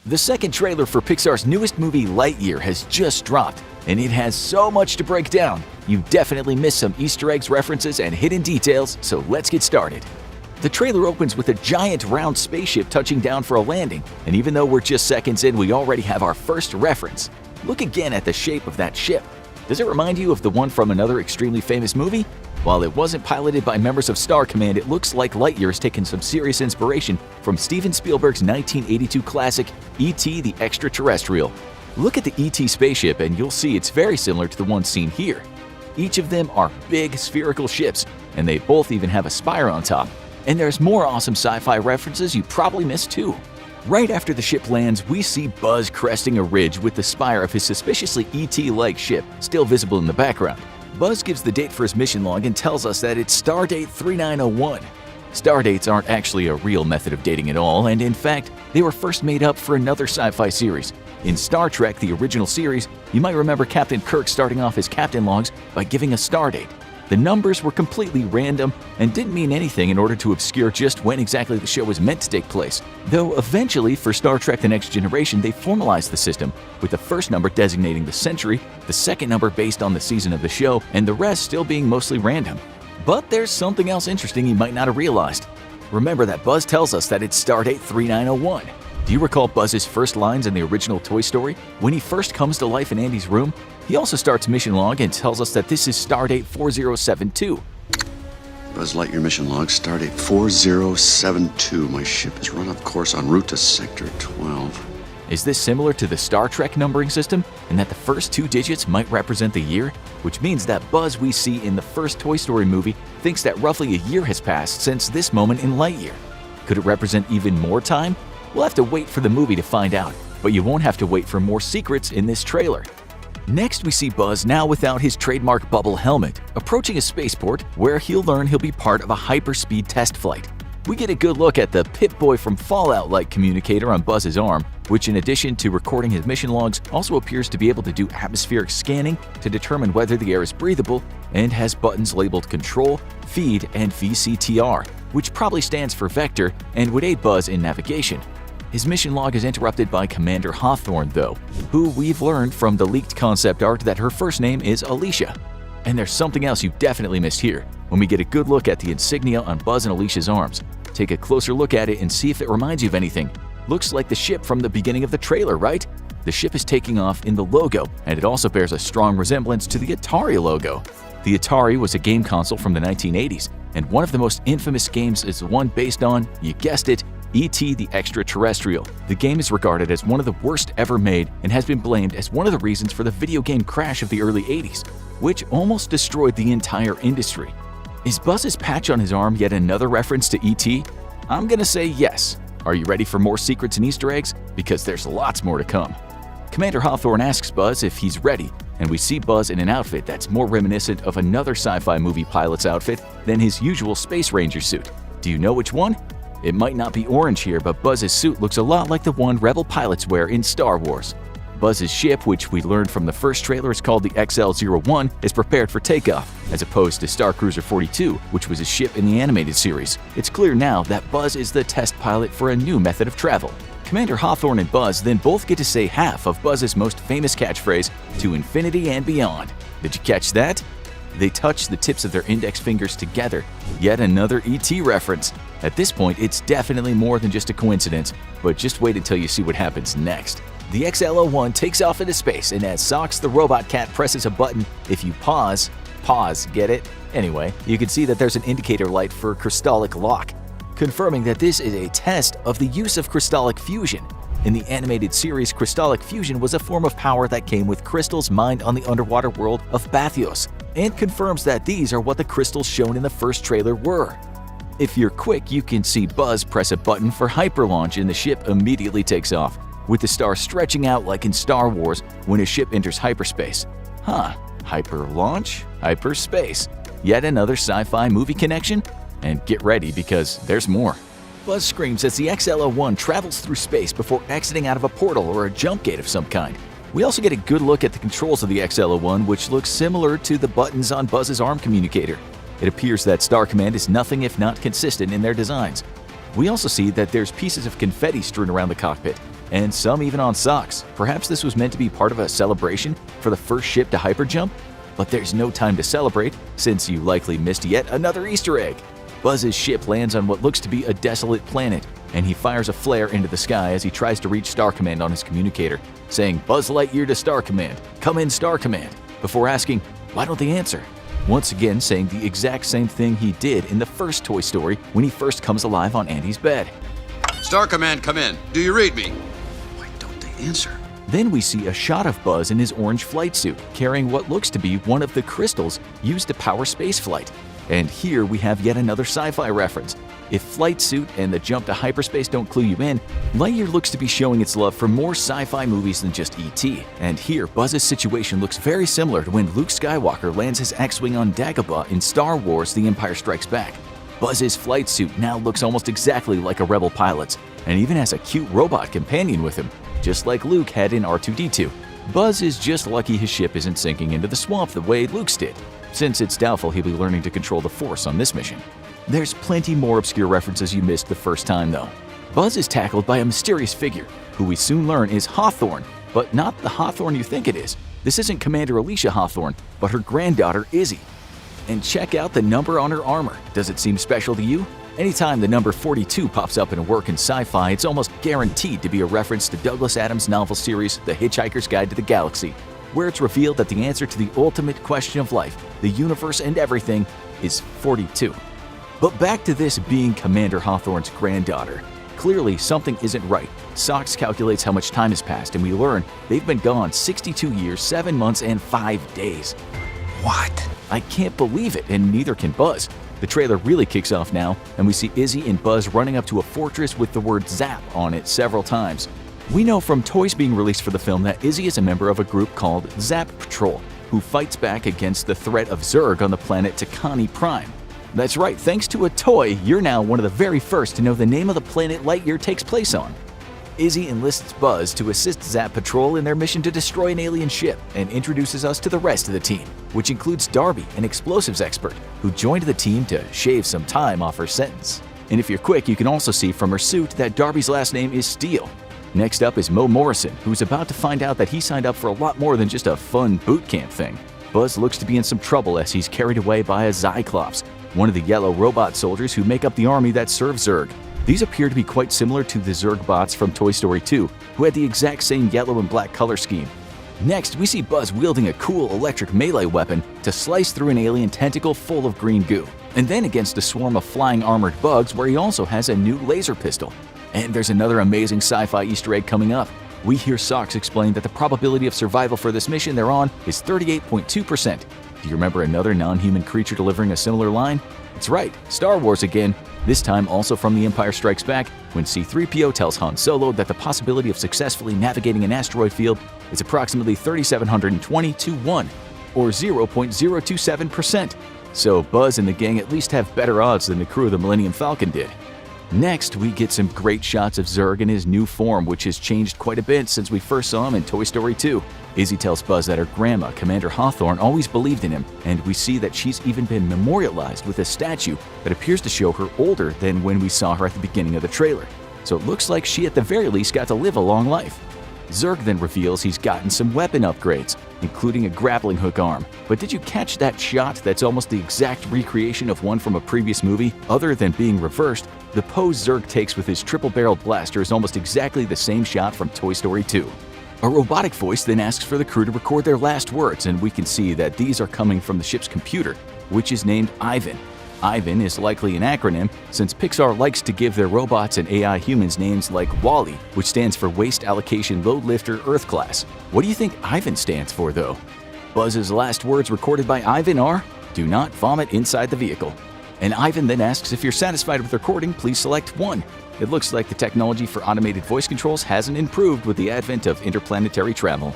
The second trailer for Pixar's newest movie Lightyear has just dropped, and it has so much to break down. You definitely missed some Easter eggs, references, and hidden details, so let's get started. The trailer opens with a giant round spaceship touching down for a landing, and even though we're just seconds in, we already have our first reference. Look again at the shape of that ship. Does it remind you of the one from another extremely famous movie? While it wasn't piloted by members of Star Command, it looks like Lightyear has taken some serious inspiration from Steven Spielberg's 1982 classic E.T. the Extraterrestrial. Look at the E.T. spaceship and you'll see it's very similar to the one seen here. Each of them are big spherical ships, and they both even have a spire on top. And there's more awesome sci-fi references you probably missed too. Right after the ship lands, we see Buzz cresting a ridge with the spire of his suspiciously E.T.-like ship still visible in the background. Buzz gives the date for his mission log and tells us that it's Stardate 3901. Stardates aren't actually a real method of dating at all, and in fact, they were first made up for another sci-fi series. In Star Trek, the original series, you might remember Captain Kirk starting off his captain logs by giving a stardate. The numbers were completely random and didn't mean anything in order to obscure just when exactly the show was meant to take place. Though eventually, for Star Trek The Next Generation, they formalized the system, with the first number designating the century, the second number based on the season of the show, and the rest still being mostly random. But there's something else interesting you might not have realized. Remember that Buzz tells us that it's Stardate 3901. Do you recall Buzz's first lines in the original Toy Story? When he first comes to life in Andy's room, he also starts mission log and tells us that this is Stardate 4072. Buzz Lightyear mission log, Stardate 4072. My ship is run off course en route to Sector 12. Is this similar to the Star Trek numbering system, and that the first two digits might represent the year? Which means that Buzz we see in the first Toy Story movie thinks that roughly a year has passed since this moment in Lightyear. Could it represent even more time? We'll have to wait for the movie to find out, but you won't have to wait for more secrets in this trailer. Next, we see Buzz, now without his trademark bubble helmet, approaching a spaceport where he'll learn he'll be part of a hyperspeed test flight. We get a good look at the Pip-Boy from Fallout-like communicator on Buzz's arm, which in addition to recording his mission logs, also appears to be able to do atmospheric scanning to determine whether the air is breathable, and has buttons labeled Control, Feed, and VCTR, which probably stands for Vector and would aid Buzz in navigation. His mission log is interrupted by Commander Hawthorne, though, who we've learned from the leaked concept art that her first name is Alicia. And there's something else you definitely missed here, when we get a good look at the insignia on Buzz and Alicia's arms. Take a closer look at it and see if it reminds you of anything. Looks like the ship from the beginning of the trailer, right? The ship is taking off in the logo, and it also bears a strong resemblance to the Atari logo. The Atari was a game console from the 1980s, and one of the most infamous games is the one based on, you guessed it, E.T. the Extraterrestrial. The game is regarded as one of the worst ever made and has been blamed as one of the reasons for the video game crash of the early 80s, which almost destroyed the entire industry. Is Buzz's patch on his arm yet another reference to E.T.? I'm gonna say yes. Are you ready for more secrets and Easter eggs? Because there's lots more to come. Commander Hawthorne asks Buzz if he's ready, and we see Buzz in an outfit that's more reminiscent of another sci-fi movie pilot's outfit than his usual Space Ranger suit. Do you know which one? It might not be orange here, but Buzz's suit looks a lot like the one Rebel pilots wear in Star Wars. Buzz's ship, which we learned from the first trailer is called the XL-01, is prepared for takeoff, as opposed to Star Cruiser 42, which was his ship in the animated series. It's clear now that Buzz is the test pilot for a new method of travel. Commander Hawthorne and Buzz then both get to say half of Buzz's most famous catchphrase, "To infinity and beyond." Did you catch that? They touch the tips of their index fingers together. Yet another E.T. reference. At this point, it's definitely more than just a coincidence, but just wait until you see what happens next. The XL-01 takes off into space, and as Socks the robot cat presses a button, if you pause, get it? Anyway, you can see that there's an indicator light for crystallic lock, confirming that this is a test of the use of crystallic fusion. In the animated series, crystallic fusion was a form of power that came with crystals mined on the underwater world of Bathios, and confirms that these are what the crystals shown in the first trailer were. If you're quick, you can see Buzz press a button for hyperlaunch and the ship immediately takes off, with the star stretching out like in Star Wars when a ship enters hyperspace. Hyperlaunch? Hyperspace. Yet another sci-fi movie connection? And get ready because there's more. Buzz screams as the XL-01 travels through space before exiting out of a portal or a jump gate of some kind. We also get a good look at the controls of the XL-01, which looks similar to the buttons on Buzz's arm communicator. It appears that Star Command is nothing if not consistent in their designs. We also see that there's pieces of confetti strewn around the cockpit, and some even on socks. Perhaps this was meant to be part of a celebration for the first ship to hyperjump? But there's no time to celebrate, since you likely missed yet another Easter egg. Buzz's ship lands on what looks to be a desolate planet, and he fires a flare into the sky as he tries to reach Star Command on his communicator, saying, "Buzz Lightyear to Star Command, come in Star Command," before asking, why don't they answer? Once again saying the exact same thing he did in the first Toy Story when he first comes alive on Andy's bed. Star Command, come in. Do you read me? Why don't they answer? Then we see a shot of Buzz in his orange flight suit, carrying what looks to be one of the crystals used to power spaceflight. And here we have yet another sci-fi reference. If flight suit and the jump to hyperspace don't clue you in, Lightyear looks to be showing its love for more sci-fi movies than just E.T. And here, Buzz's situation looks very similar to when Luke Skywalker lands his X-Wing on Dagobah in Star Wars The Empire Strikes Back. Buzz's flight suit now looks almost exactly like a Rebel pilot's, and even has a cute robot companion with him, just like Luke had in R2-D2. Buzz is just lucky his ship isn't sinking into the swamp the way Luke's did, since it's doubtful he'll be learning to control the Force on this mission. There's plenty more obscure references you missed the first time though. Buzz is tackled by a mysterious figure, who we soon learn is Hawthorne, but not the Hawthorne you think it is. This isn't Commander Alicia Hawthorne, but her granddaughter Izzy. And check out the number on her armor. Does it seem special to you? Anytime the number 42 pops up in a work in sci-fi, it's almost guaranteed to be a reference to Douglas Adams' novel series The Hitchhiker's Guide to the Galaxy, where it's revealed that the answer to the ultimate question of life, the universe and everything, is 42. But back to this being Commander Hawthorne's granddaughter. Clearly, something isn't right. Sox calculates how much time has passed, and we learn they've been gone 62 years, 7 months, and 5 days. What? I can't believe it, and neither can Buzz. The trailer really kicks off now, and we see Izzy and Buzz running up to a fortress with the word ZAP on it several times. We know from toys being released for the film that Izzy is a member of a group called Zap Patrol, who fights back against the threat of Zurg on the planet Takani Prime. That's right, thanks to a toy, you're now one of the very first to know the name of the planet Lightyear takes place on. Izzy enlists Buzz to assist Zap Patrol in their mission to destroy an alien ship and introduces us to the rest of the team, which includes Darby, an explosives expert, who joined the team to shave some time off her sentence. And if you're quick, you can also see from her suit that Darby's last name is Steele. Next up is Mo Morrison, who's about to find out that he signed up for a lot more than just a fun boot camp thing. Buzz looks to be in some trouble as he's carried away by a Zyclops, one of the yellow robot soldiers who make up the army that serves Zurg. These appear to be quite similar to the Zurg bots from Toy Story 2, who had the exact same yellow and black color scheme. Next, we see Buzz wielding a cool electric melee weapon to slice through an alien tentacle full of green goo, and then against a swarm of flying armored bugs where he also has a new laser pistol. And there's another amazing sci-fi Easter egg coming up. We hear Sox explain that the probability of survival for this mission they're on is 38.2%. Do you remember another non-human creature delivering a similar line? It's right, Star Wars again, this time also from The Empire Strikes Back, when C-3PO tells Han Solo that the possibility of successfully navigating an asteroid field is approximately 3,720 to 1, or 0.027%. So Buzz and the gang at least have better odds than the crew of the Millennium Falcon did. Next, we get some great shots of Zurg in his new form, which has changed quite a bit since we first saw him in Toy Story 2. Izzy tells Buzz that her grandma, Commander Hawthorne, always believed in him, and we see that she's even been memorialized with a statue that appears to show her older than when we saw her at the beginning of the trailer. So it looks like she at the very least got to live a long life. Zurg then reveals he's gotten some weapon upgrades, including a grappling hook arm. But did you catch that shot that's almost the exact recreation of one from a previous movie? Other than being reversed, the pose Zurg takes with his triple-barreled blaster is almost exactly the same shot from Toy Story 2. A robotic voice then asks for the crew to record their last words, and we can see that these are coming from the ship's computer, which is named Ivan. Ivan is likely an acronym, since Pixar likes to give their robots and AI humans names like WALL-E, which stands for Waste Allocation Load Lifter Earth Class. What do you think Ivan stands for, though? Buzz's last words recorded by Ivan are, "Do not vomit inside the vehicle." And Ivan then asks if you're satisfied with the recording, please select 1. It looks like the technology for automated voice controls hasn't improved with the advent of interplanetary travel.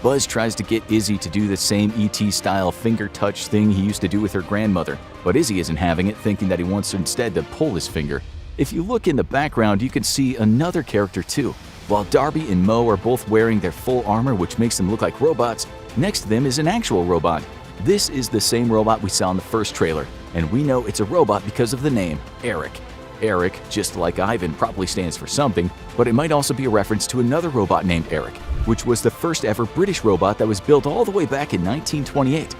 Buzz tries to get Izzy to do the same ET-style finger touch thing he used to do with her grandmother, but Izzy isn't having it, thinking that he wants instead to pull his finger. If you look in the background, you can see another character too. While Darby and Mo are both wearing their full armor, which makes them look like robots, next to them is an actual robot. This is the same robot we saw in the first trailer, and we know it's a robot because of the name, Eric. Eric, just like Ivan, probably stands for something, but it might also be a reference to another robot named Eric, which was the first ever British robot that was built all the way back in 1928.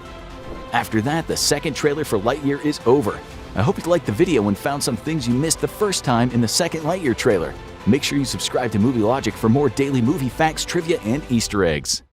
After that, the second trailer for Lightyear is over. I hope you liked the video and found some things you missed the first time in the second Lightyear trailer. Make sure you subscribe to Movie Logic for more daily movie facts, trivia, and Easter eggs.